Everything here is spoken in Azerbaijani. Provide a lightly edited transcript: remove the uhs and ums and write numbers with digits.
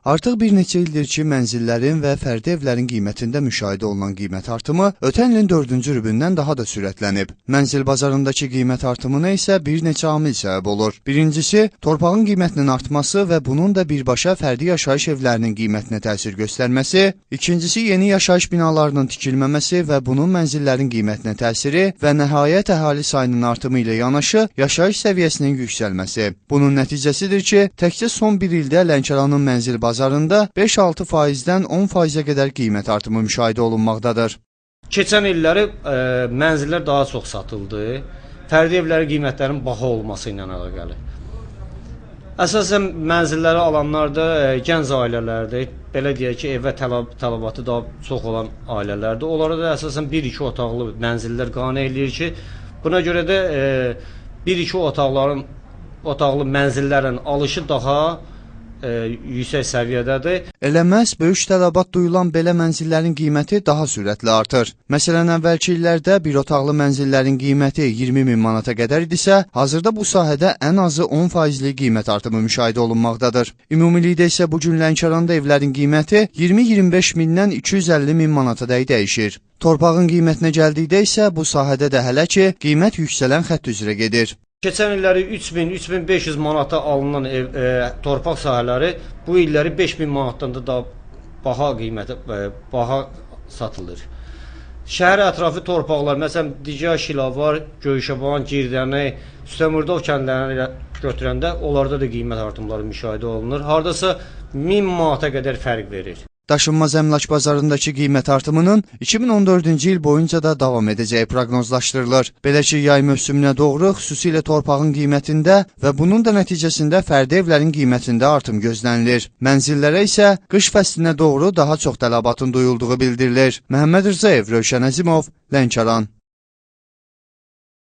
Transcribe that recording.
Artıq bir neçə ildir ki, mənzillərin və fərdi evlərin qiymətində müşahidə olunan qiymət artımı ötən ilin 4-cü rübündən daha da sürətlənib. Mənzil bazarındakı qiymət artımına isə bir neçə amil səbəb olur. Birincisi, torpağın qiymətinin artması və bunun da birbaşa fərdi yaşayış evlərinin qiymətinə təsir göstərməsi. İkincisi, yeni yaşayış binalarının tikilməməsi və bunun mənzillərin qiymətinə təsiri və nəhayət əhali sayının artımı ilə yanaşı yaşayış səviyyəsinin yüksəlməsi. Bunun nəticəsidir ki, təkcə son bir ildə Lənkəranın mənzil bazarında 5-6%-dən 10%-ə qədər qiymət artımı müşahidə olunmaqdadır. Keçən illəri mənzillər daha çox satıldı. Fərdi evlərin qiymətlərinin baha olması ilə əlaqəli. Əsasən mənzilləri alanlar da gənc ailələrdir. Belə deyək ki, evə tələbatı daha çox olan ailələrdir. Onlara da əsasən 1-2 otaqlı mənzillər qane eləyir ki, buna görə də 1-2 otaqlı mənzillərin alışı daha yüksək səviyyədədir. Elə məhz böyük tələbat duyulan belə mənzillərin qiyməti daha sürətli artır. Məsələn, əvvəlki illərdə bir otaqlı mənzillərin qiyməti 20.000 manata qədər idisə, hazırda bu sahədə ən azı 10%-lik qiymət artımı müşahidə olunmaqdadır. Ümumilikdə isə bu gün Lənkəranda evlərin qiyməti 20-25 mindən 250 min manata dəyişir. Torpağın qiymətinə gəldikdə isə bu sahədə də hələ ki, qiymət yüksələn xətt üzrə gedir. Keçən illəri 3000-3500 manata alınan torpaq sahələri bu illəri 5000 manatdan da daha baha satılır. Şəhər ətrafı torpaqlar, məsələn, Digər, Şilavar, Göyşaban, Girdəni, Üstəmırdov kəndlərini götürəndə onlarda da qiymət artımları müşahidə olunur. Hardasa 1000 manata qədər fərq verir. Daşınmaz əmlak bazarındakı qiymət artımının 2014-cü il boyunca da davam edəcəyi proqnozlaşdırılır. Belə ki, yay mövsümünə doğru xüsusilə torpağın qiymətində və bunun da nəticəsində fərdi evlərin qiymətində artım gözlənilir. Mənzillərə isə qış fəslinə doğru daha çox tələbatın duyulduğu bildirilir. Məhəmməd Rzayev, Rövşən Əzimov, Lənkəran.